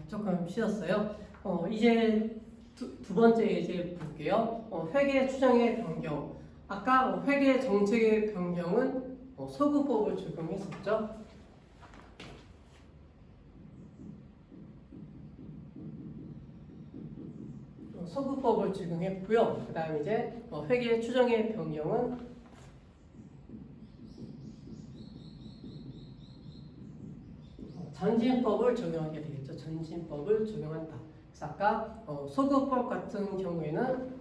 조금 쉬었어요. 이제 두 번째 예제 볼게요. 회계 추정의 변경. 아까 회계 정책의 변경은 소구법을 적용했었죠. 소구법을 적용했고요. 그 다음 이제 회계 추정의 변경은 전진법을 적용하게 되겠죠. 전진법을 적용한다. 그래서 아까 소구법 같은 경우에는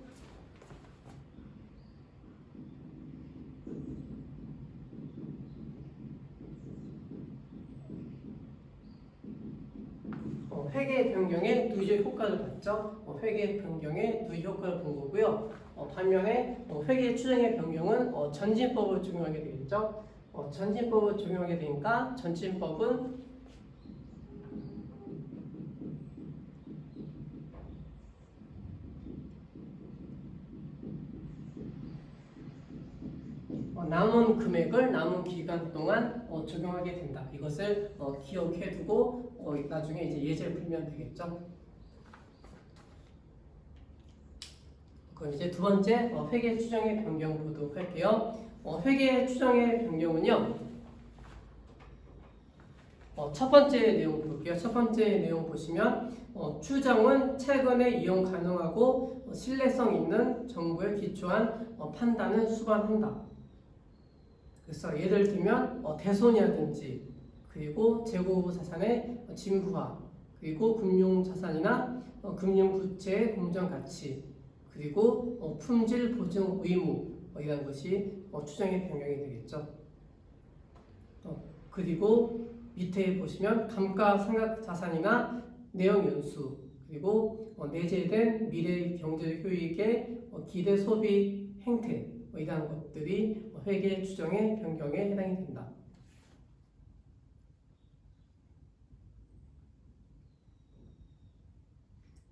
회계 변경의 누적 효과를 봤죠. 회계 변경의 누적 효과를 본 거고요. 반면에 회계 추정의 변경은 전진법을 적용하게 되겠죠. 전진법을 적용하게 되니까 전진법은 남은 금액을 남은 기간 동안 적용하게 된다. 이것을 기억해두고 나중에 이제 예제를 풀면 되겠죠. 그럼 이제 두 번째 회계 추정의 변경 보도록 할게요. 회계 추정의 변경은요. 첫 번째 내용 볼게요. 첫 번째 내용 보시면 추정은 최근에 이용 가능하고 신뢰성 있는 정보에 기초한 판단을 수반한다. 그래서 예를 들면 대손이라든지 그리고 재고 자산의 진부화 그리고 금융 자산이나 금융 부채의 공정 가치 그리고 품질 보증 의무 이런 것이 추정의 변경이 되겠죠. 그리고 밑에 보시면 감가상각 자산이나 내용 연수 그리고 내재된 미래 경제적 효익의 기대 소비 행태 이러한 것들이 회계 추정의 변경에 해당이 된다.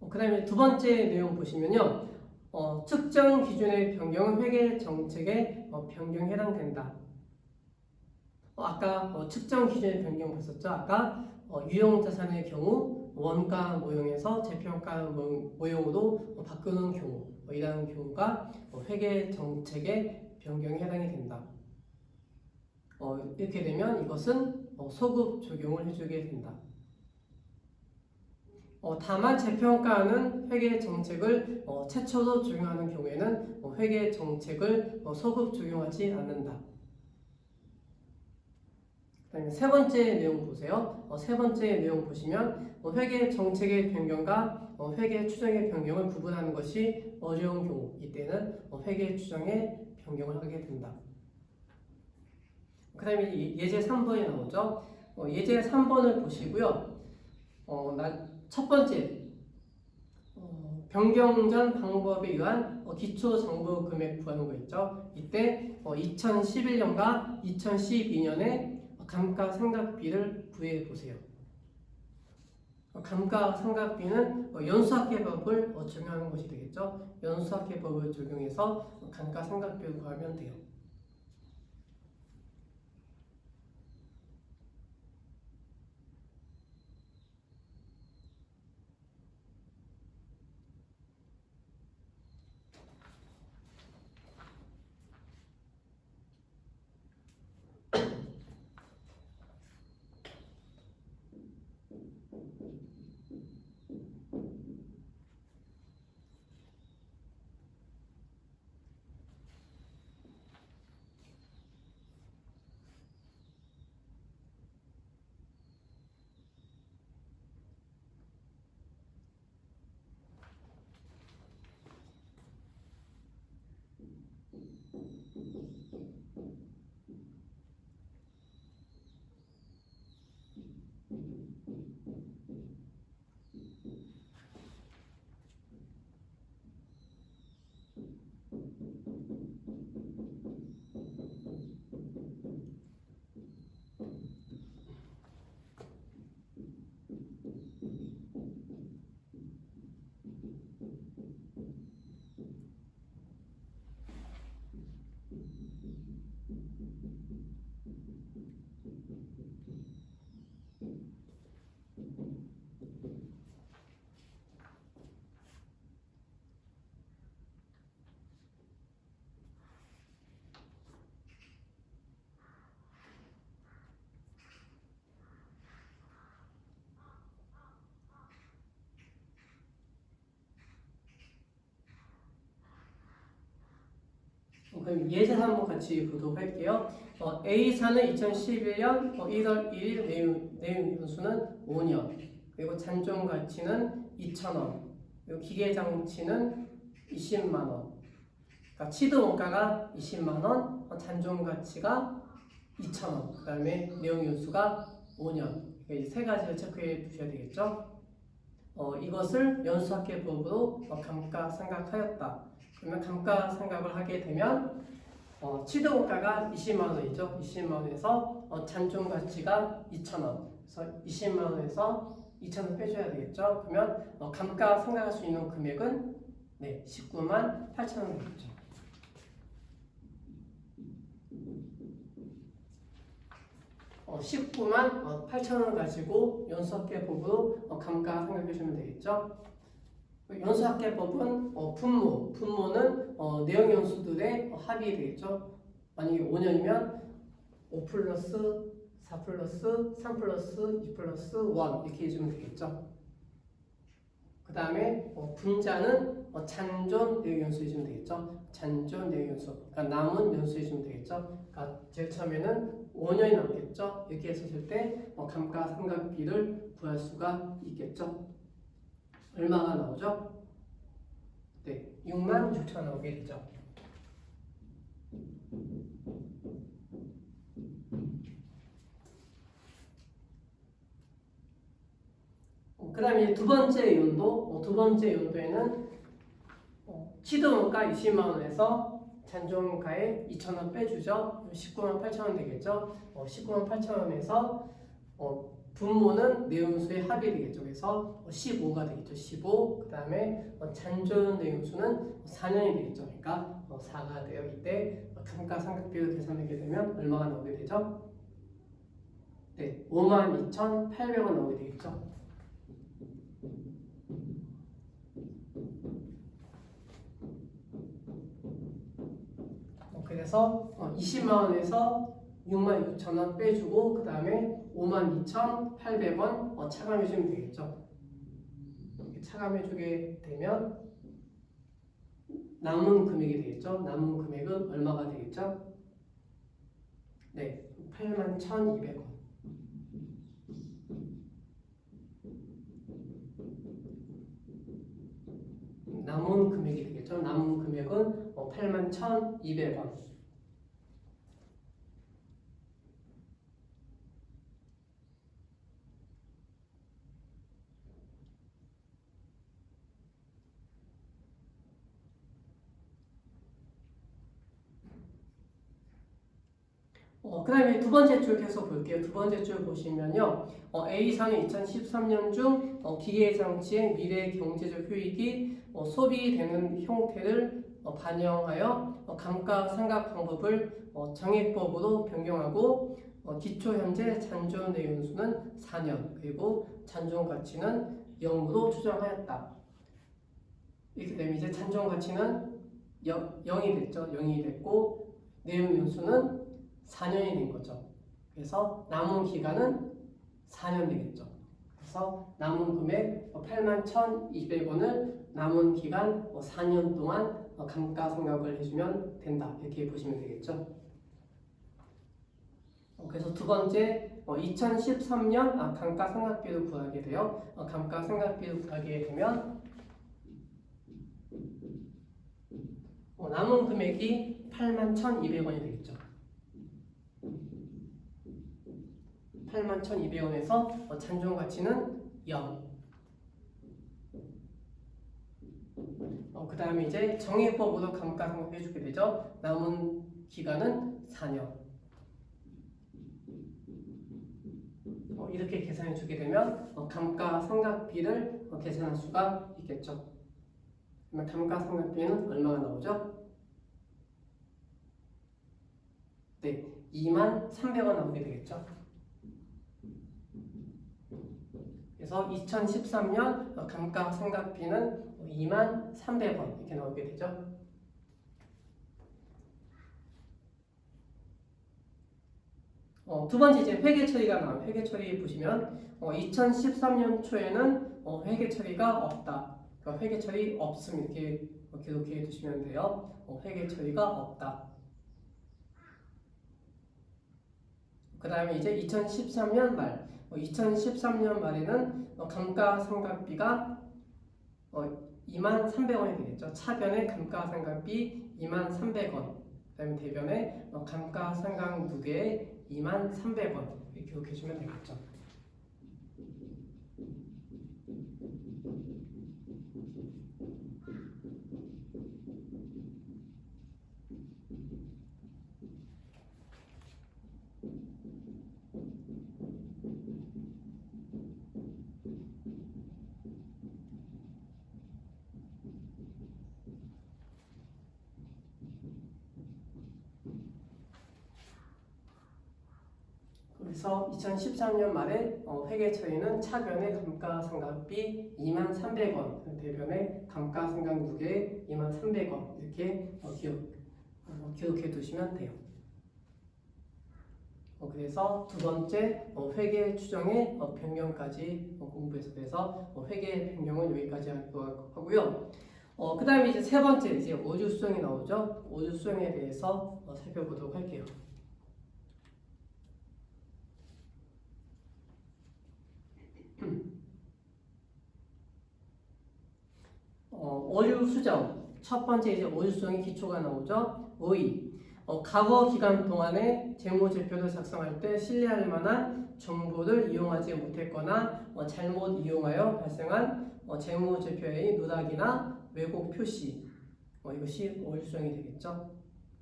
그 다음에 두 번째 내용 보시면요. 측정 기준의 변경은 회계 정책의 변경에 해당된다. 아까 측정 기준의 변경 봤었죠? 아까 유형자산의 경우 원가 모형에서 재평가 모형으로 바꾸는 경우 이러한 경우가 회계 정책의 변경에 해당이 된다. 이렇게 되면 이것은 소급 적용을 해주게 된다. 다만 재평가하는 회계 정책을 최초로 적용하는 경우에는 회계 정책을 소급 적용하지 않는다. 그다음에 세 번째 내용 보세요. 세 번째 내용 보시면 회계 정책의 변경과 회계 추정의 변경을 구분하는 것이 어려운 경우 이때는 회계 추정의 변경을 하게 된다. 그 다음에 예제 3번이 나오죠. 예제 3번을 보시고요. 첫 번째 변경 전 방법에 의한 기초 정보 금액 구하는 거 있죠. 이때 2011년과 2012년에 감가상각비를 구해 보세요. 감가상각비는 연수학계법을 적용하는 것이 되겠죠. 연수학계법을 적용해서 감가상각비를 구하면 돼요. 그럼 예제를 한번 같이 보도록 할게요. A사는 2011년 1월 1일 내용 연수는 5년, 그리고 잔존 가치는 2,000원, 그리고 기계 장치는 20만 원. 그러니까 취득 원가가 20만 원, 잔존 가치가 2,000원. 그다음에 내용 연수가 5년. 이 세 가지를 체크해 두셔야 되겠죠. 이것을 연수학계법으로 감가상각하였다. 그러면 감가상각을 하게 되면 취득 원가가 20만 원이죠. 20만 원에서 잔존 가치가 2,000원. 그래서 20만 원에서 2,000원 빼줘야 되겠죠. 그러면 감가상각할 수 있는 금액은 19만 8천 원 되겠죠. 어, 19만 8천 원 가지고 연수학계법으로 감가상각해 주면 되겠죠. 연수학계법은 분모는 내용 연수들의 합이 되겠죠. 만약에 5년이면 5 플러스 4 플러스 3 플러스 2 플러스 1 이렇게 해주면 되겠죠. 그 다음에 분자는 잔존 내용 연수 해주면 되겠죠. 잔존 내용 연수. 그러니까 남은 연수 해주면 되겠죠. 그러니까 제일 처음에는 5년이 남겠죠. 이렇게 했을 때 감가상각비를 구할 수가 있겠죠. 얼마가 나오죠? 6만 6천 나오게 되죠. 그 다음에 두 번째 연도에는 취득원가 20만 원에서 잔존가에 2천 원 빼주죠. 19만 8천 원 되겠죠. 19만 8천 원에서 분모는 내용수의 합이 되겠죠. 그래서 15가 되겠죠. 15. 그 다음에 잔존 내용수는 4년이 되겠죠. 그러니까 4가 돼요. 이때 감가상각비를 계산하게 되면 얼마가 나오게 되죠? 52,800원 나오게 되겠죠. 그래서 20만 원에서 6만 6천 원 빼주고 그 다음에 52,800원 차감해 주면 되겠죠. 이렇게 차감해 주게 되면 남은 금액이 되겠죠. 남은 금액은 얼마가 되겠죠? 81,200원. 남은 금액이 되겠죠. 남은 금액은 81,200원. 그 다음에 두 번째 줄 계속 볼게요. 두 번째 줄 보시면요. A사는 2013년 중 기계장치의 미래 경제적 효익이 소비되는 형태를 반영하여 감가상각 방법을 정액법으로 변경하고 기초 현재 잔존 내용수는 4년 그리고 잔존 가치는 0으로 추정하였다. 이렇게 되면 이제 잔존 가치는 0이 됐죠. 0이 됐고 내용 연수는 4년이 된 거죠. 그래서 남은 기간은 4년 되겠죠. 그래서 남은 금액 81,200원을 남은 기간 4년 동안 감가상각을 해주면 된다. 이렇게 보시면 되겠죠. 그래서 두 번째 2013년 감가상각비를 구하게 돼요. 감가상각비를 구하게 되면 남은 금액이 81,200원이 되겠죠. 81,200원에서 잔존 가치는 0. 그 다음에 이제 정액법으로 감가상각 해주게 되죠. 남은 기간은 4년. 이렇게 계산해 주게 되면 감가상각비를 계산할 수가 있겠죠. 그러면 감가상각비는 얼마가 나오죠? 23,000원 나오게 되겠죠. 그래서 2013년 감가상각비는 23,000원 이렇게 나오게 되죠. 두 번째 이제 회계 처리가 나와요. 회계 처리 보시면 2013년 초에는 회계 처리가 없다. 그러니까 회계 처리 없음 이렇게 기록해 두시면 돼요. 회계 처리가 없다. 그 다음에 이제 2013년 말, 2013년 말에는 감가상각비가 23,300원이 되겠죠. 차변의 감가상각비 23,300원, 그 다음에 대변의 감가상각 누계 23,300원 이렇게 기억해 주면 되겠죠. 그래서 2013년 말에 회계 처리는 차변의 감가상각비 23,300원, 대변의 감가상각 누계 23,300원 이렇게 기록해 두시면 돼요. 그래서 두 번째 회계 추정의 변경까지 공부해서 돼서 회계 변경은 여기까지 하고요. 그 다음에 이제 세 번째 이제 오류 수정이 나오죠. 오류 수정에 대해서 살펴보도록 할게요. 오류 수정 첫 번째 이제 오류 수정의 기초가 나오죠. 오이 과거 기간 동안에 재무제표를 작성할 때 신뢰할 만한 정보를 이용하지 못했거나 잘못 이용하여 발생한 재무제표의 누락이나 왜곡 표시 이것이 오류 수정이 되겠죠.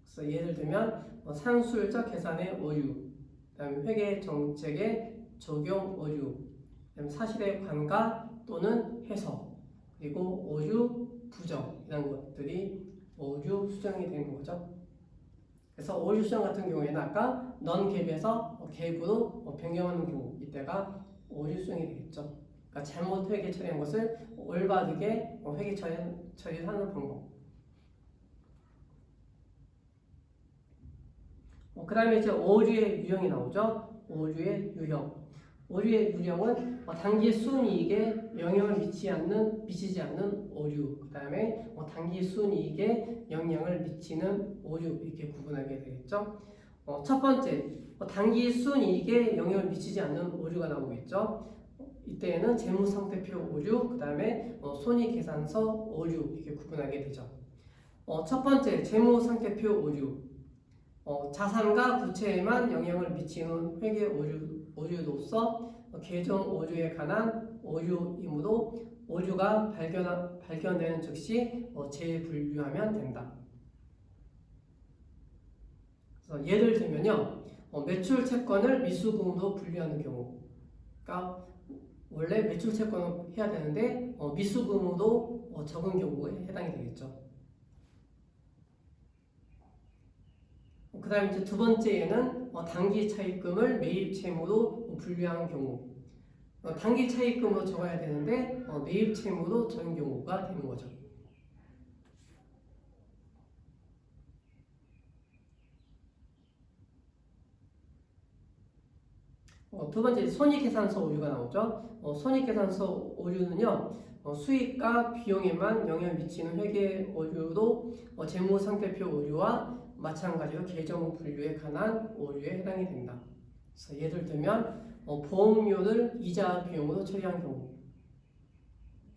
그래서 예를 들면 산술적 계산의 오류, 그다음에 회계 정책의 적용 오류, 그다음에 사실의 관가 또는 해석, 그리고 오류 부정 이런 것들이 오류 수정이 되는 거죠. 그래서 오류 수정 같은 경우에는 아까 non-갭에서 갭으로 변경하는 경우 이때가 오류 수정이 되겠죠. 그러니까 잘못 회계 처리한 것을 올바르게 회계 처리를 하는 방법. 그 다음에 이제 오류의 유형이 나오죠. 오류의 유형. 오류의 유형은 단기 순이익에 영향을 미치지 않는 오류, 그 다음에 단기 순이익에 영향을 미치는 오류 이렇게 구분하게 되겠죠. 첫 번째, 단기 순이익에 영향을 미치지 않는 오류가 나오겠죠. 이때에는 재무상태표 오류, 그 다음에 손익계산서 오류 이렇게 구분하게 되죠. 첫 번째, 재무상태표 오류. 자산과 부채에만 영향을 미치는 회계 오류로서 계정 오류에 관한 오류이므로 오류가 발견되는 즉시 재분류하면 된다. 그래서 예를 들면요, 매출 채권을 미수금으로 분류하는 경우, 그러니까 원래 매출 채권을 해야 되는데 미수금으로 적은 경우에 해당이 되겠죠. 그 다음에 이제 두 번째에는 단기 차입금을 매입 채무로 분류한 경우, 단기 차입금으로 적어야 되는데 매입 채무로 적은 경우가 되는 거죠. 두 번째 손익계산서 오류가 나오죠. 손익계산서 오류는요, 수익과 비용에만 영향을 미치는 회계 오류로 재무상태표 오류와 마찬가지로 계정 분류에 관한 오류에 해당이 된다. 그래서 예를 들면 보험료를 이자 비용으로 처리한 경우,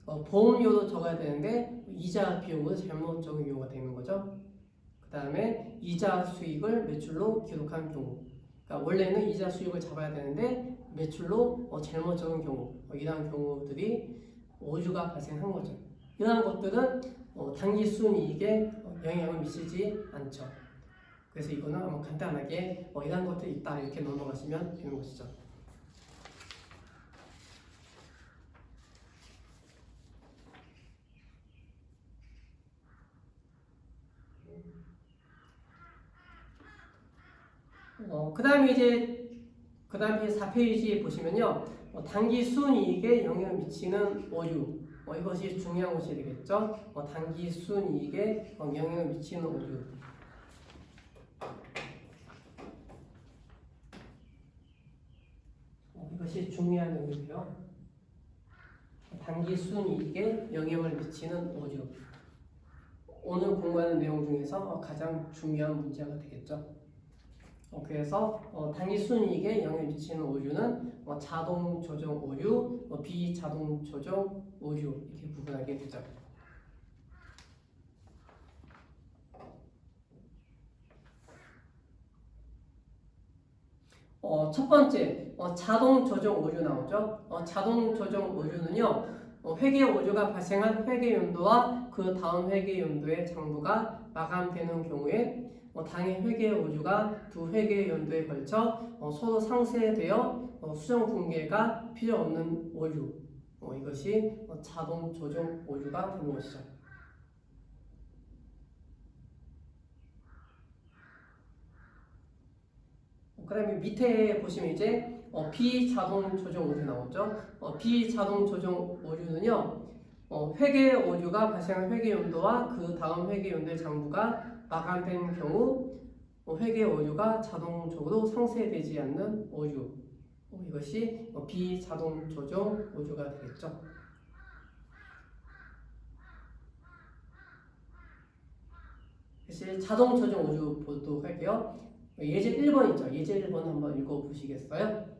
보험료도 적어야 되는데 이자 비용으로 잘못 적은 경우가 되는 거죠. 그 다음에 이자 수익을 매출로 기록한 경우, 그러니까 원래는 이자 수익을 잡아야 되는데 매출로 잘못 적은 경우, 이러한 경우들이 오류가 발생한 거죠. 이러한 것들은 단기 순이익에 영향을 미치지 않죠. 그래서 이거는 한번 간단하게 이러한 것들이 있다 이렇게 넘어가시면 되는 것이죠. 그 다음에 4페이지에 보시면요, 단기 순이익에 영향을 미치는 오류, 이것이 중요한 것이 되겠죠. 단기 순이익에 영향을 미치는 오류. 이것이 중요한 내용이고요. 단기 순이익에 영향을 미치는 오류. 오늘 공부하는 내용 중에서 가장 중요한 문제가 되겠죠. 그래서 단기 순이익에 영향을 미치는 오류는 자동 조정 오류, 비자동 조정 오류 이렇게 구분하게 되죠. 첫 번째, 자동 조정 오류 나오죠. 자동 조정 오류는요, 회계 오류가 발생한 회계 연도와 그 다음 회계 연도의 장부가 마감되는 경우에 당해 회계 오류가 두 회계 연도에 걸쳐 서로 상쇄되어 수정 분계가 필요 없는 오류, 이것이 자동 조정 오류가 되는 것이죠. 그 다음에 밑에 보시면 이제 비자동 조정 오류 나오죠. 비자동 조정 오류는요, 회계 오류가 발생한 회계 연도와 그 다음 회계 연도의 장부가 마감된 경우 회계 오류가 자동적으로 상쇄되지 않는 오류, 이것이 비자동 조정 오류가 되겠죠. 사실 자동 조정 오류 보도록 할게요. 예제 1번 있죠. 예제 1번 한번 읽어보시겠어요?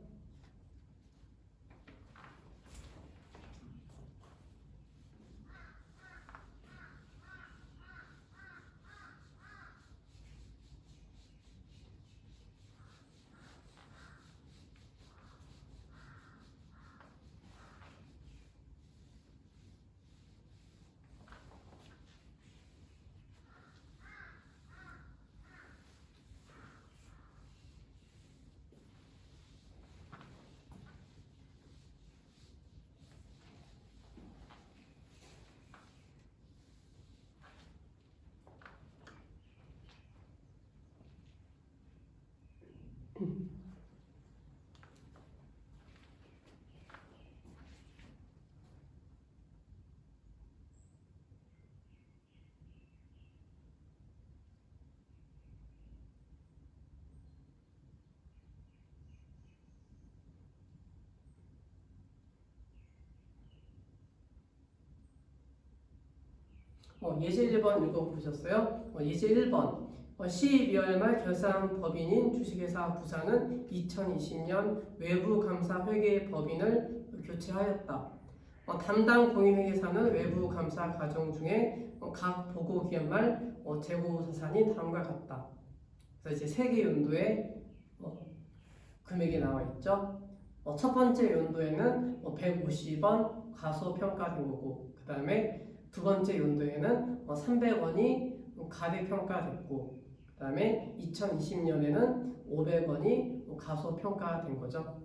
예제 1번 읽어보셨어요? 예제 1번 12월 말 결산 법인인 주식회사 부산은 2020년 외부 감사 회계 법인을 교체하였다. 담당 공인회계사는 외부 감사 과정 중에 각 보고 기한 말 재고 자산이 다음과 같다. 그래서 이제 세 개 연도에 금액이 나와 있죠. 첫 번째 연도에는 150원 가소평가된 거고, 그 다음에 두 번째 연도에는 300원이 가대평가됐고, 그 다음에 2020년에는 500원이 가소평가된 거죠.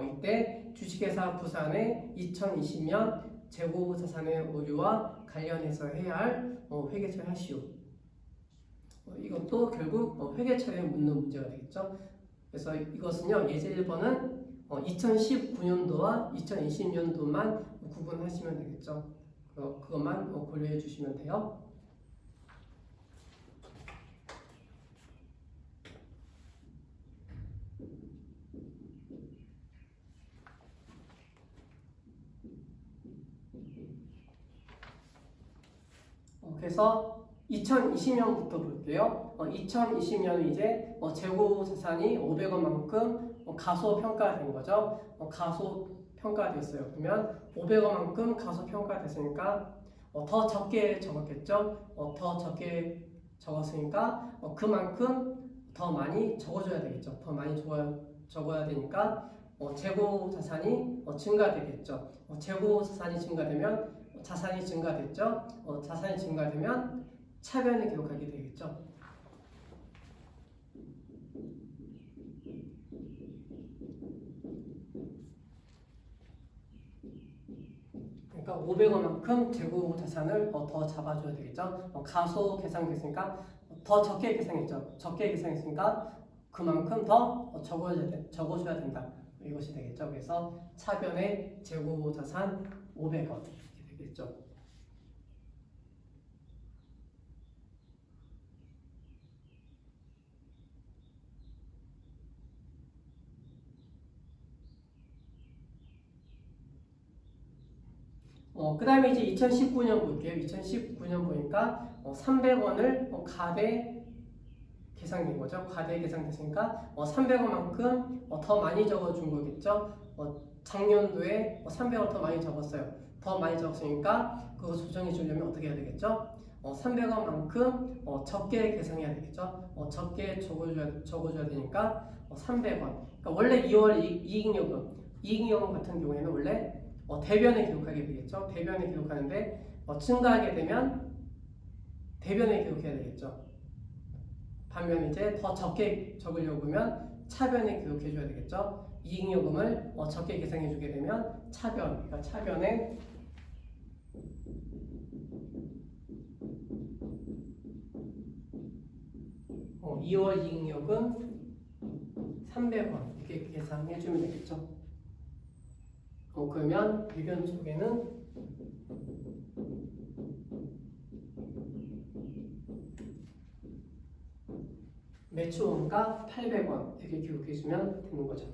이때 주식회사 부산의 2020년 재고자산의 오류와 관련해서 해야 할 회계처리 하시오. 이것도 결국 회계처리에 묻는 문제가 되겠죠. 그래서 이것은요, 예제 1번은 2019년도와 2020년도만 구분하시면 되겠죠. 그것만 고려해 주시면 돼요. 그래서 2020년부터 볼게요. 2020년은 이제 재고 자산이 500원만큼 가소평가된 거죠. 가소평가됐어요. 그러면 500원만큼 가소평가됐으니까 더 적게 적었겠죠. 더 적게 적었으니까 그만큼 더 많이 적어줘야 되겠죠. 더 많이 적어야 되니까 재고 자산이 증가되겠죠. 재고 자산이 증가되면 자산이 증가됐죠. 자산이 증가되면 차변을 기록하게 되겠죠. 그러니까 500원만큼 재고 자산을 더 잡아줘야 되겠죠. 가소 계산됐으니까 더 적게 계산했죠. 적게 계산했으니까 그만큼 더 적어줘야 된다. 이것이 되겠죠. 그래서 차변의 재고 자산 500원 이렇게 되겠죠. 그 다음에 이제 2019년 볼게요. 2019년 보니까 300원을 가대 계산된 거죠. 과대 계산됐으니까 300원만큼 더 많이 적어준 거겠죠. 작년도에 300원 더 많이 적었어요. 더 많이 적었으니까 그거 조정해 주려면 어떻게 해야 되겠죠? 300원만큼 적게 계산해야 되겠죠. 적게 적어줘야 되니까 300원. 그러니까 원래 2월 이익요금 같은 경우에는 원래 대변에 기록하게 되겠죠. 대변에 기록하는데 증가하게 되면 대변에 기록해야 되겠죠. 반면 이제 더 적게 적으려고 하면 차변에 기록해 줘야 되겠죠. 이익요금을 적게 계산해 주게 되면 차변, 그러니까 차변에 2월 이익요금 300원 이렇게 계산해 주면 되겠죠. 그러면 대변 쪽에는 매출원가 800원 이렇게 기록해 주면 되는 거죠.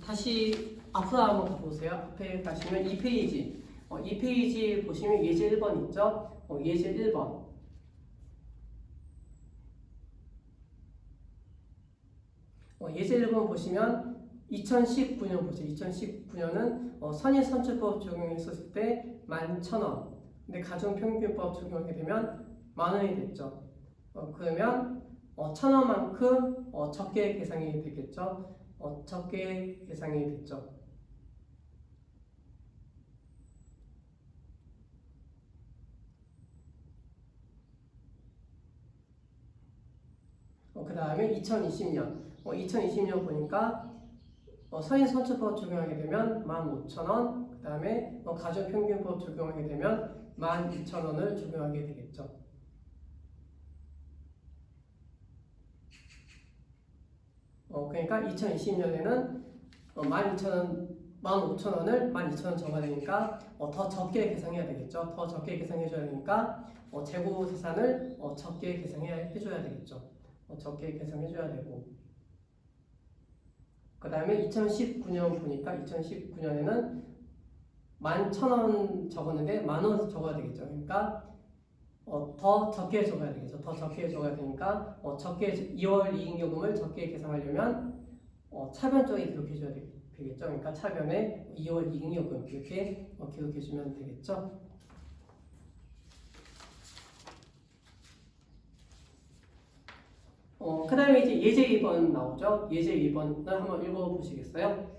다시 앞으로 한번 가보세요. 앞에 가시면 2페이지. 2페이지 보시면 예제 1번 있죠? 예제 1번. 예제 1번 보시면 2019년 보세요. 2019년은 선인선출법 적용했었을 때 11,000원. 근데 가중평균법 적용하게 되면 만원이 됐죠. 그러면 1,000원만큼 적게 계산이 되겠죠. 적게 계산이 됐죠. 그 다음에 2020년 보니까 선인선출법 적용하게 되면 15,000원, 그 다음에 가중평균법 적용하게 되면 12,000원을 적용하게 되겠죠. 그러니까 2020년에는 12,000원, 15,000원을 12,000원 적어야 되니까 더 적게 계산해야 되겠죠. 더 적게 계산해줘야 되니까 재고 자산을 적게 계산해줘야 되겠죠. 적게 계산해줘야 되고, 그 다음에 2019년 보니까 2019년에는 11,000원 적었는데 만원 적어야 되겠죠. 그러니까 더 적게 적어야 되겠죠. 더 적게 적어야 되니까 적게 2월 이익요금을 적게 계산하려면 차변 쪽에 기록해줘야 되겠죠. 그러니까 차변에 2월 이익요금 이렇게 기록해주면 되겠죠. 그 다음에 이제 예제 2번 나오죠. 예제 2번을 한번 읽어보시겠어요?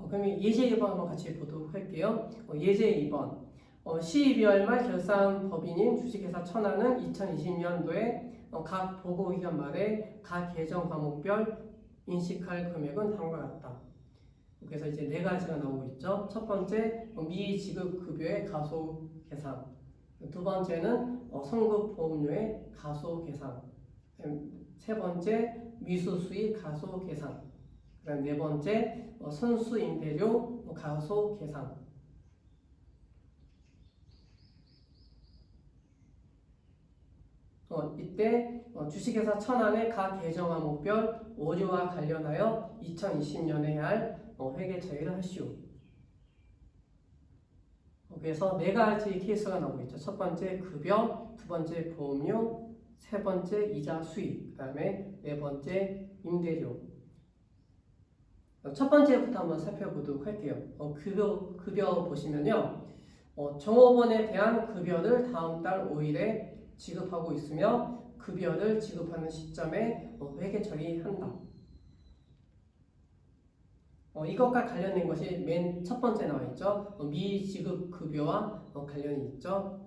그럼 예제 2번 한번 같이 보도록 할게요. 예제 2번. 12월 말 결산 법인인 주식회사 천안은 2020년도에 각 보고기간 말에 각 계정 과목별 인식할 금액은 다음과 같다. 그래서 이제 네 가지가 나오고 있죠. 첫 번째, 미지급 급여의 가소 계산. 두 번째는 성급 보험료의 가소 계산. 세 번째, 미수 수익 가소 계산. 그다음 네 번째, 선수 임대료 가소 계산. 이때 주식회사 천안의 각 계정 항목별 오류와 관련하여 2020년에 해야 할 회계 처리를 하시오. 그래서 네 가지 케이스가 나오고 있죠. 첫 번째 급여, 두 번째 보험료, 세 번째 이자 수익, 그 다음에 네 번째 임대료. 첫 번째부터 한번 살펴보도록 할게요. 급여 보시면요. 종업원에 대한 급여를 다음 달 5일에 지급하고 있으며 급여를 지급하는 시점에 회계 처리한다. 이것과 관련된 것이 맨 첫 번째 나와 있죠. 미지급 급여와 관련이 있죠.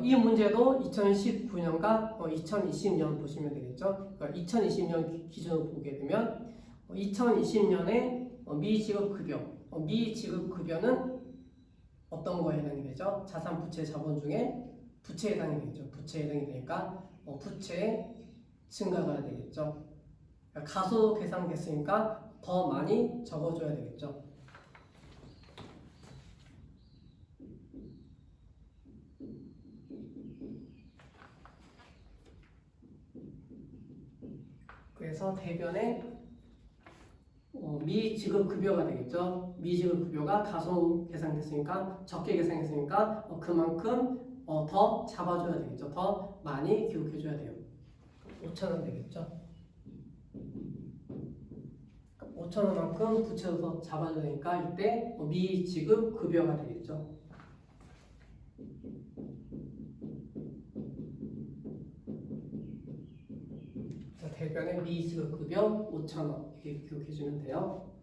이 문제도 2019년과 2020년 보시면 되겠죠. 그러니까 2020년 기준으로 보게 되면 2020년에 미지급 급여, 미지급 급여는 어떤 거에 해당이 되죠? 자산, 부채, 자본 중에 부채에 해당이 되겠죠. 부채에 해당이 되니까 부채의 증가가 되겠죠. 그러니까 가소 계산됐으니까 더 많이 적어줘야 되겠죠. 그래서 대변에 미지급 급여가 되겠죠. 미지급 급여가 가소 계산됐으니까 적게 계산했으니까 그만큼 더 잡아줘야 되겠죠. 더 많이 기록해줘야 돼요. 5,000원 되겠죠. 5,000원만큼 부채로 더 잡아줘야 되니까 이때 미지급 급여가 되겠죠. 대변에 미지급 급여 5,000원 이렇게 기록해주면 돼요.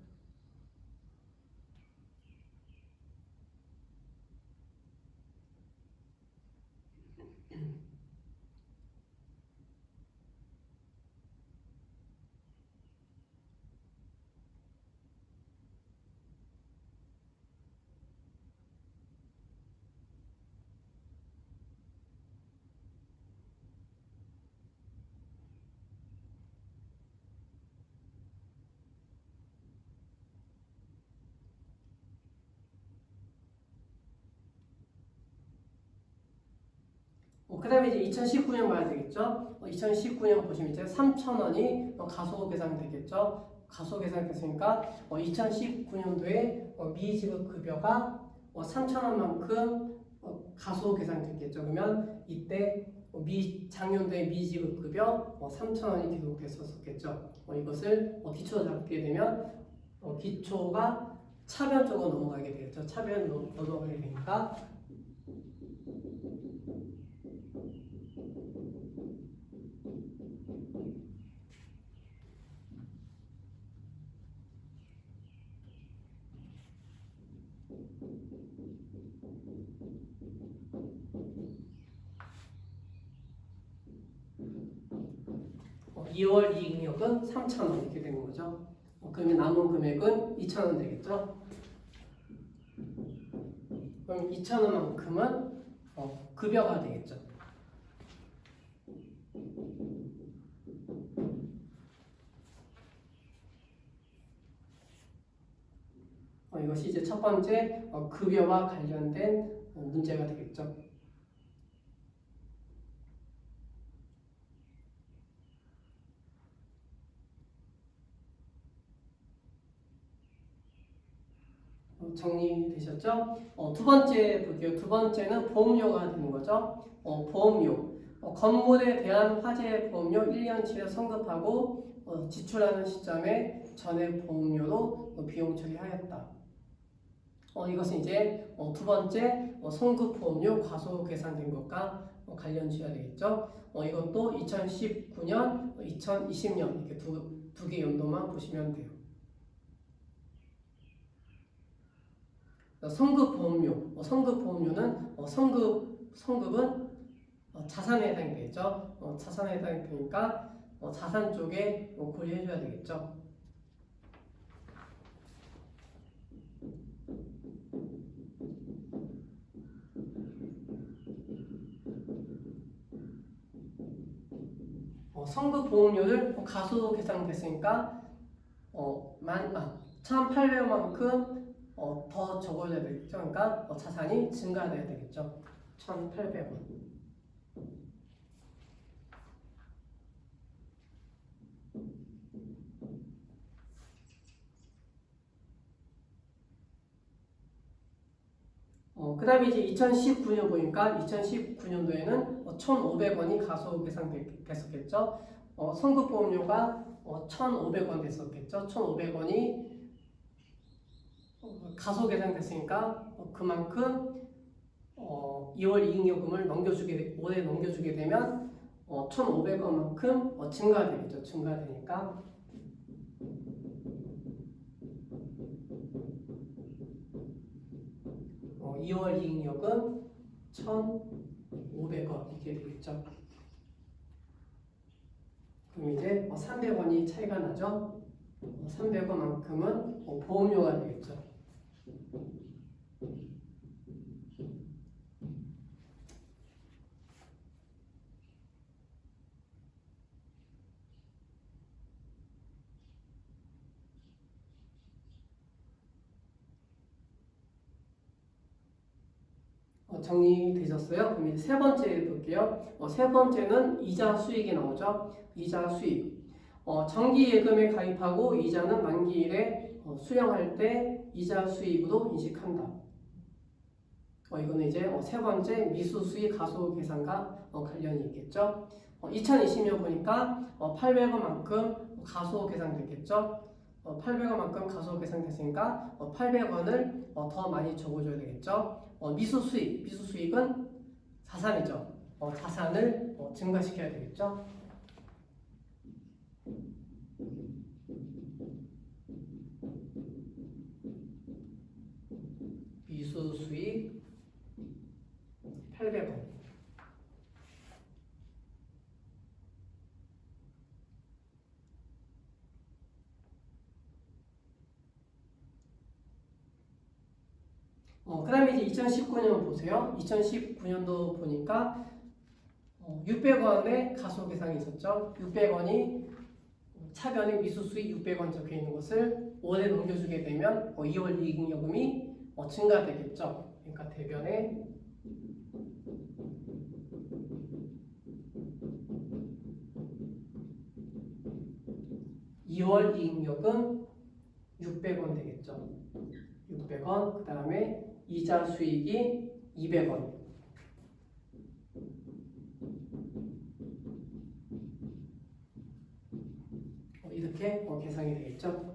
그 다음에 이제 2019년 봐야 되겠죠. 2019년 보시면 이제 3,000원이 가소 계산이 되겠죠. 가소 계산이 됐으니까 2019년도에 미지급 급여가 3,000원만큼 가소 계산이 됐겠죠. 그러면 이때 작년도에 미지급 급여 3,000원이 기록됐었겠죠. 이것을 기초로 잡게 되면 기초가 차변 쪽으로 넘어가게 되겠죠. 차변 넘어가게 되니까 2월 이익력은 3,000원 이렇게 되는 거죠. 그러면 남은 금액은 2,000원 되겠죠. 그럼 2,000원만큼은 급여가 되겠죠. 이것이 이제 첫 번째 급여와 관련된 문제가 되겠죠. 정리되셨죠? 두 번째 볼게요. 두 번째는 보험료가 되는 거죠. 보험료. 건물에 대한 화재 보험료 1년치를 성급하고 지출하는 시점에 전액 보험료로 비용 처리하였다. 이것은 이제 두 번째 성급 보험료 과소 계산된 것과 관련 지어야 되겠죠. 이것도 2019년, 2020년 이렇게 두 개 연도만 보시면 돼요. 성급 보험료, 성급 보험료는 성급은 자산에 해당이 되겠죠. 자산에 해당이 되니까 자산 쪽에 고려해줘야 되겠죠. 성급 보험료를 가소 계산됐으니까 1,800원만큼 더 적어줘야 되겠죠. 그러니까 자산이 증가돼야 되겠죠. 1,800원. 그 다음에 이제 2019년 보니까 2019년도에는 1,500원이 가소 계산됐었겠죠. 선급보험료가 1,500원 됐었겠죠. 1,500원이 가소 계산됐으니까 그만큼 2월 이익요금을 올해 넘겨주게 되면 1,500원만큼 증가되겠죠. 증가되니까 2월 이익요금 1,500원 이렇게 되겠죠. 그럼 이제 300원이 차이가 나죠. 300원만큼은 보험료가 되겠죠. 정리되셨어요? 그럼 이제 세 번째 볼게요. 세 번째는 이자 수익이 나오죠. 이자 수익. 정기 예금에 가입하고 이자는 만기일에 수령할 때 이자 수익으로 인식한다. 이거는 이제 세 번째 미수 수익 가소 계산과 관련이 있겠죠. 2020년 보니까 800원만큼 가소 계산됐겠죠. 800원만큼 가소 계산됐으니까 800원을 더 많이 적어줘야 되겠죠. 미수 수익은 자산이죠. 자산을 증가시켜야 되겠죠. 미수 수익 800원. 그 다음에 이제 2019년 보세요. 2019년도 보니까 600원의 가소 계산이 있었죠. 600원이 차변에 미수 수익 600원 적혀 있는 것을 올해 넘겨주게 되면 2월 이익요금이 증가되겠죠. 그러니까 대변에 2월 이익요금 600원 되겠죠. 600원, 그 다음에 이자 수익이 200원. 이렇게 계산이 되겠죠.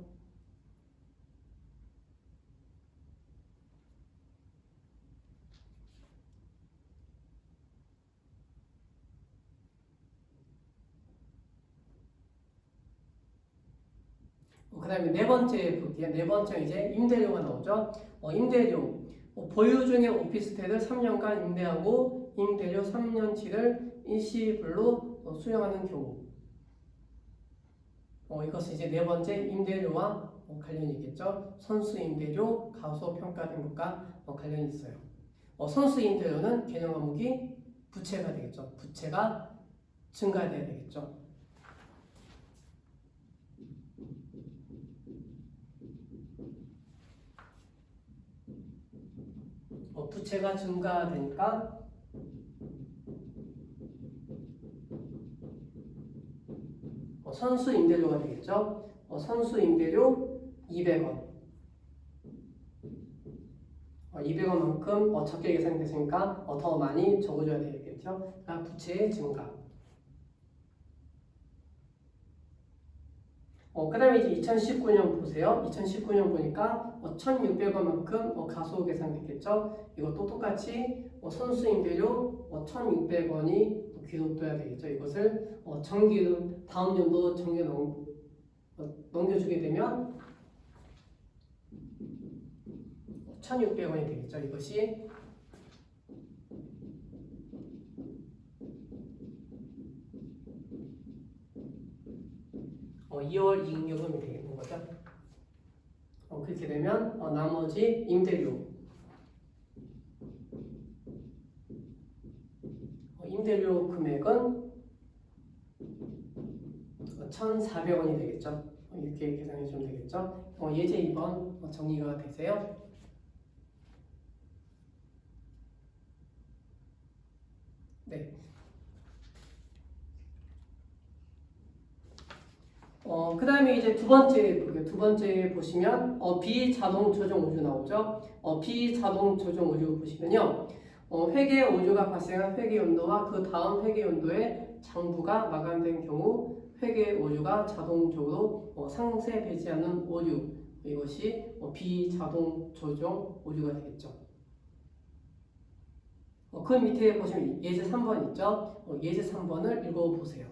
그 다음에 네 번째 볼게요. 네 번째 이제 임대료가 나오죠. 임대료. 보유 중에 오피스텔을 3년간 임대하고 임대료 3년치를 일시불로 수령하는 경우. 이것이 이제 네 번째 임대료와 관련이 있겠죠. 선수 임대료, 가소 평가된 것과 관련이 있어요. 선수 임대료는 개념 과목이 부채가 되겠죠. 부채가 증가돼야 되겠죠. 부채가 증가되니까 선수 임대료가 되겠죠. 선수 임대료 200원. 200원만큼 적게 계산됐으니까 더 많이 적어줘야 되겠죠. 그러니까 부채의 증가. 그 다음에 이제 2019년 보세요. 2019년 보니까 1,600원만큼 가소 계산됐겠죠. 이것도 똑같이 선수 임대료 1,600원이 기록돼야 되겠죠. 이것을 정기로 다음 연도 정기에 넘겨주게 되면 1,600원이 되겠죠. 이것이 어, 2월 이익요금이 되는 거죠. 그렇게 되면 나머지 임대료 임대료 금액은 1,400원이 되겠죠. 이렇게 계산해 주면 되겠죠. 예제 2번 정리가 되세요. 네. 그 다음에 이제 두 번째 볼게요. 두 번째 보시면 비자동 조정 오류 나오죠. 비자동 조정 오류 보시면요. 회계 오류가 발생한 회계 연도와 그 다음 회계 연도에 장부가 마감된 경우 회계 오류가 자동적으로 상세 배제하는 오류, 이것이 비자동 조정 오류가 되겠죠. 그 밑에 보시면 예제 3번 있죠. 예제 3번을 읽어보세요.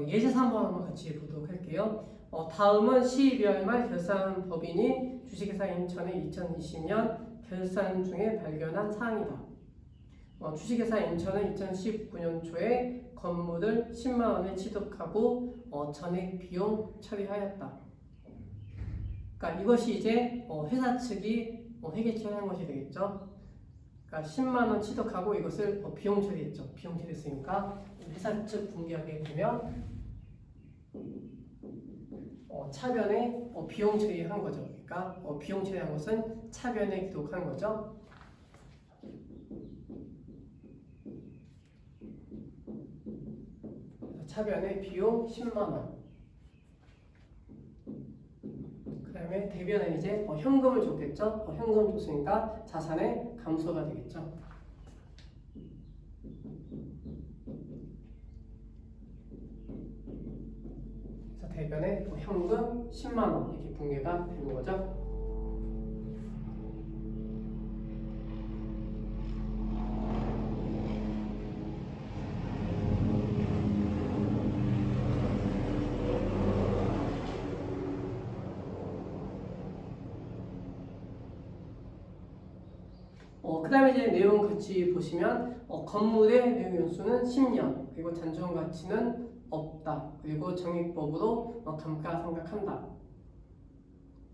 예제 3번 한번 같이 보도록 할게요. 다음은 12월 말 결산법인이 주식회사 인천의 2020년 결산 중에 발견한 사항이다. 주식회사 인천은 2019년 초에 건물을 10만 원에 취득하고 전액 비용 처리하였다. 그러니까 이것이 이제 회사 측이 회계 처리한 것이 되겠죠. 그러니까 10만 원 취득하고 이것을 비용 처리했죠. 비용 처리했으니까 회사 측 분기하게 되면 차변에 비용 처리한 거죠. 그러니까 비용 처리한 것은 차변에 기록한 거죠. 차변에 비용 10만 원. 그 다음에 대변은 이제 현금을 줬겠죠. 현금 줬으니까 자산의 감소가 되겠죠. 그래서 대변에 현금 10만 원 이렇게 분개가 되는 거죠. 그 다음에 이제 내용 같이 보시면 건물의 내용 연수는 10년, 그리고 잔존 가치는 없다, 그리고 정액법으로 감가상각한다.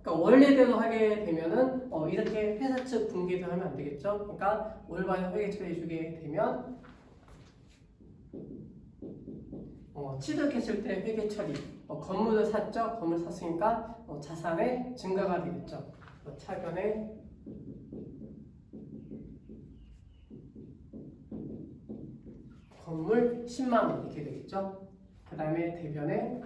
그러니까 원래대로 하게 되면은 이렇게 회사 측 분기도 하면 안 되겠죠. 그러니까 올바른 회계 처리해주게 되면 취득했을 때 회계 처리, 건물을 샀죠. 건물 샀으니까 자산의 증가가 되겠죠. 차변에 건물 10만 원 이렇게 되겠죠. 그 다음에 대변에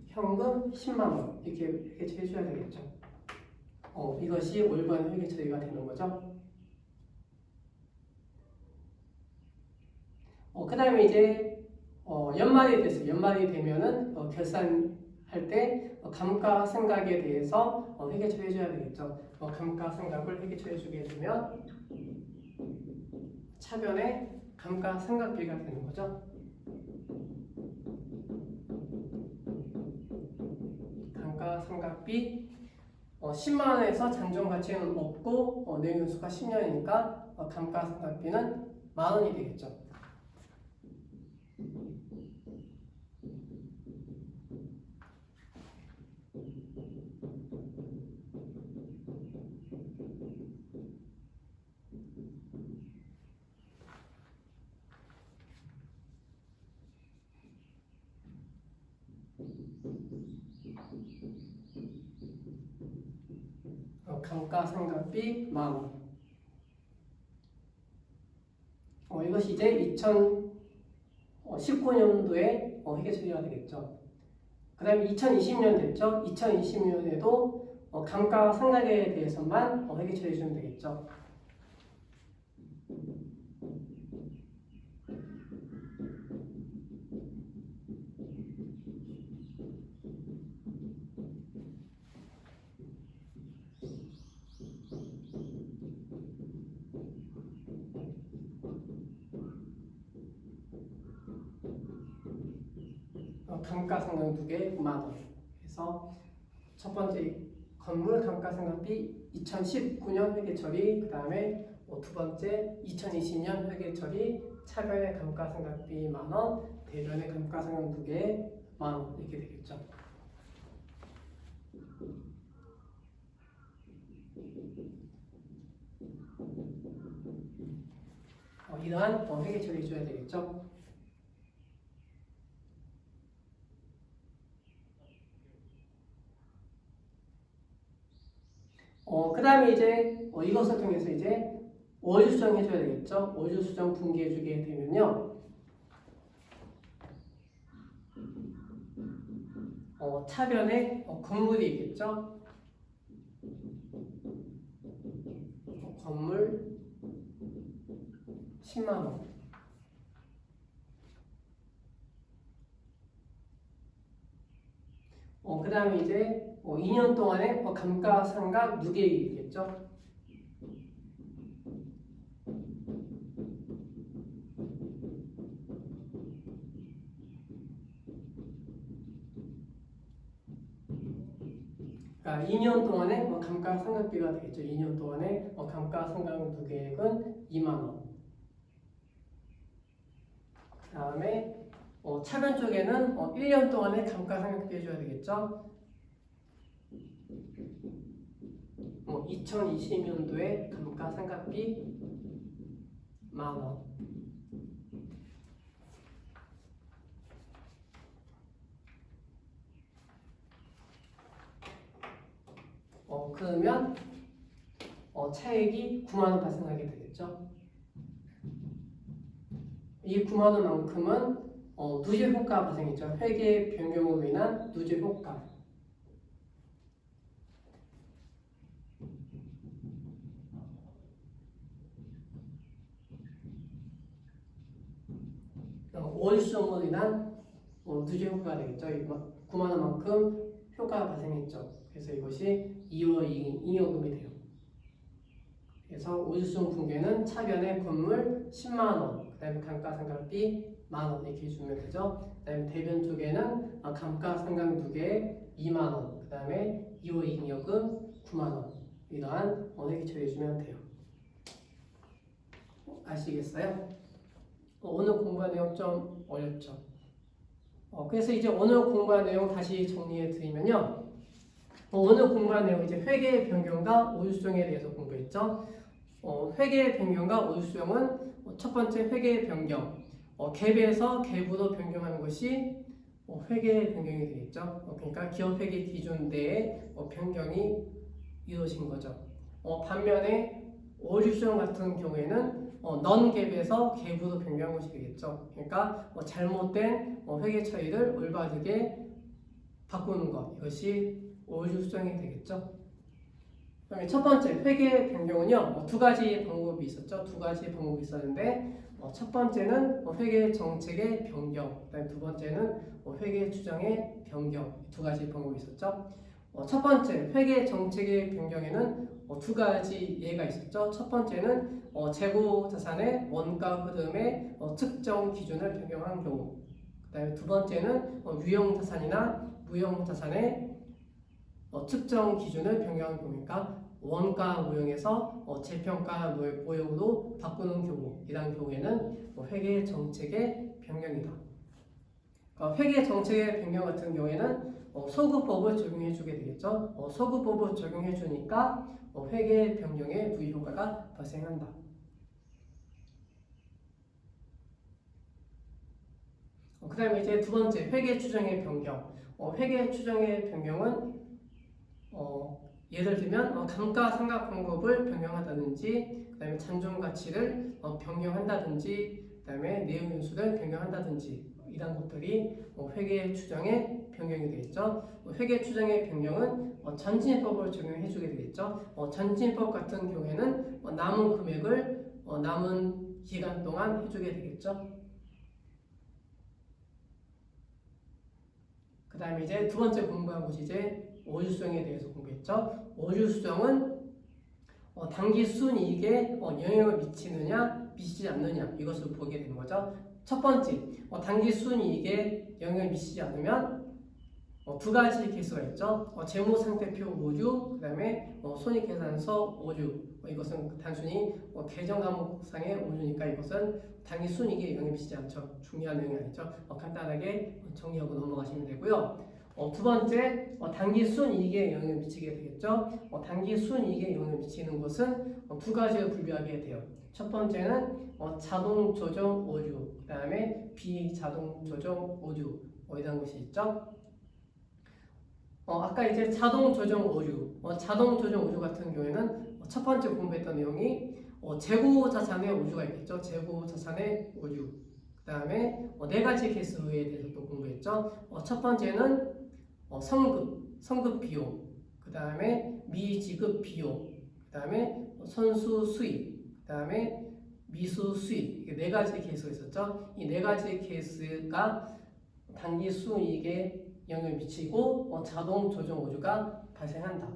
현금 10만 원 이렇게 해줘야 되겠죠. 이것이 올바른 회계 처리가 되는 거죠. 그 다음에 이제 연말이 됐어요. 연말이 되면은 결산할 때 감가상각에 대해서 회계 처리해줘야 되겠죠. 감가상각을 회계 처리해주게 되면 차변에 감가상각비가 되는 거죠. 감가상각비 10만 원에서 잔존 가치는 없고 내용 연수가 10년이니까 감가상각비는 만 원이 되겠죠. 감가상각비 10,000원. 이것이 이제 2019년도에 회계 처리가 되겠죠. 그 다음에 2020년 됐죠. 2020년에도 감가상각에 대해서만 회계 처리해 주면 되겠죠. 감가상각 2개 10,000원. 그래서 첫 번째 건물 감가상각비 2019년 회계 처리, 그 다음에 두 번째 2020년 회계 처리, 차변의 감가상각비 10,000원, 대변의 감가상각 2개 10,000원 이렇게 되겠죠. 이러한 회계 처리해 줘야 되겠죠. 그 다음에 이제 이것을 통해서 이제 월주 수정 해줘야 되겠죠. 월주 수정 분기해 주게 되면요. 차변에 건물이 있겠죠. 건물 100,000원. 그 다음에 이제 2년 동안의 감가상각 누계이겠죠. 그러니까 2년 동안의 감가상각비가 되겠죠. 2년 동안의 감가상각 누계액은 20,000원. 그 다음에 차변 쪽에는 1년 동안의 감가상각비 해줘야 되겠죠. 2020년도에 감가상각비 10,000원. 그러면 차액이 90,000원 발생하게 되겠죠. 이 90,000원만큼은 누적 효과 발생했죠. 회계 변경으로 인한 누적 효과. 월수정으로 인한 누적 효과가 되겠죠. 90,000원만큼 효과가 발생했죠. 그래서 이것이 2월 잉여금이 돼요. 그래서 월수정 분기에는 차변의 건물 100,000원, 그 다음에 감가상각비 10,000원 이렇게 주면 되죠. 그 다음에 대변 쪽에는 감가상각 2개 20,000원, 그 다음에 2월 잉여금 90,000원 이러한 회계 처리해 주면 돼요. 아시겠어요? 오늘 공부한 내용 좀 어렵죠. 그래서 이제 오늘 공부한 내용 다시 정리해 드리면요. 오늘 공부한 내용 이제 회계 변경과 오류수정에 대해서 공부했죠. 회계 변경과 오류수정은 첫 번째 회계 변경, 갭에서 갭으로 변경하는 것이 회계 변경이 되겠죠. 그러니까 기업 회계 기준 내에 변경이 이루어진 거죠. 반면에 오류수정 같은 경우에는 넌갭에서 갭으로 변경한 것이 되겠죠. 그러니까 잘못된 회계 처리를 올바르게 바꾸는 것, 이것이 오류수정이 되겠죠. 그다음에 첫 번째 회계 변경은요, 두 가지 방법이 있었죠. 두 가지 방법이 있었는데 첫 번째는 회계 정책의 변경, 그다음에 두 번째는 회계 추정의 변경, 두 가지 방법이 있었죠. 첫 번째 회계 정책의 변경에는 두 가지 예가 있었죠. 첫 번째는 재고 자산의 원가 흐름의 측정 기준을 변경한 경우, 그다음에 두 번째는 유형 자산이나 무형 자산의 측정 기준을 변경한 경우니까 원가 모형에서 재평가 모형으로 바꾸는 경우, 이러한 경우에는 회계 정책의 변경이다. 회계 정책의 변경 같은 경우에는 소급법을 적용해 주게 되겠죠. 소급법을 적용해 주니까 회계 변경의 부효과가 발생한다. 그 다음에 이제 두 번째 회계 추정의 변경. 회계 추정의 변경은 예를 들면 감가상각방법을 변경한다든지, 그다음에 잔존 가치를 변경한다든지, 그다음에 내용 연수를 변경한다든지 이런 것들이 회계 추정의 변경이 되겠죠. 회계 추정의 변경은 전진법을 적용해주게 되겠죠. 전진법 같은 경우에는 남은 금액을 남은 기간 동안 해주게 되겠죠. 그 다음에 이제 두 번째 공부한 것이 이제 오주수정에 대해서 공부했죠. 오주수정은 단기 순이익에 영향을 미치느냐 미치지 않느냐 이것을 보게 되는 거죠. 첫 번째, 단기 순이익에 영향을 미치지 않으면 두 가지 케이스가 있죠. 재무상태표 오류, 그 다음에 손익계산서 오류. 이것은 단순히 계정 과목상의 오류니까 이것은 단기 순이익에 영향을 미치지 않죠. 중요한 내용이 아니죠. 간단하게 정리하고 넘어가시면 되고요. 두 번째, 단기 순이익에 영향을 미치게 되겠죠. 단기 순이익에 영향을 미치는 것은 두 가지로 분류하게 돼요. 첫 번째는 자동 조정 오류, 그 다음에 비자동 조정 오류 이런 것이 있죠. 아까 이제 자동 조정 오류, 자동 조정 오류 같은 경우에는 첫 번째 공부했던 내용이 재고 자산의 오류가 있겠죠. 재고 자산의 오류. 그 다음에 네 가지 케이스에 대해서 또 공부했죠. 첫 번째는 성급 비용, 그 다음에 미지급 비용, 그 다음에 선수 수입, 그 다음에 미수 수입. 이게 네 가지 케이스가 있었죠. 이 네 가지 케이스가 단기 순이익에 영향을 미치고 자동 조정 오류가 발생한다.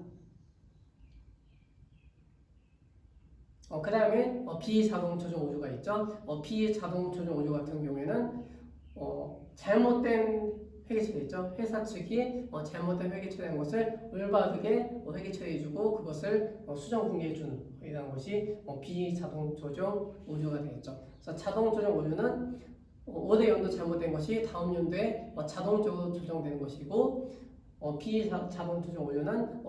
그 다음에 비자동 조정 오류가 있죠. 비자동 조정 오류 같은 경우에는 잘못된 회계 처리죠. 회사 측이 잘못된 회계 처리한 것을 올바르게 회계 처리해주고 그것을 수정 공개해주는 이런 것이 비자동 조정 오류가 되겠죠. 그래서 자동 조정 오류는 올해 연도 잘못된 것이 다음 연도에 자동적으로 조정되는 것이고, 비자동 조정 오류는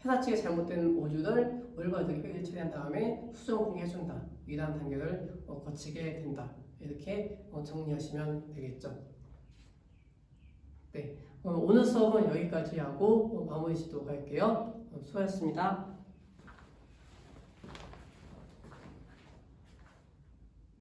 회사 측에 잘못된 오류를 올바르게 회계 처리한 다음에 수정 공개해준다. 이러한 단계를 거치게 된다. 이렇게 정리하시면 되겠죠. 네, 오늘 수업은 여기까지 하고 마무리 짓도록 할게요. 수고하셨습니다.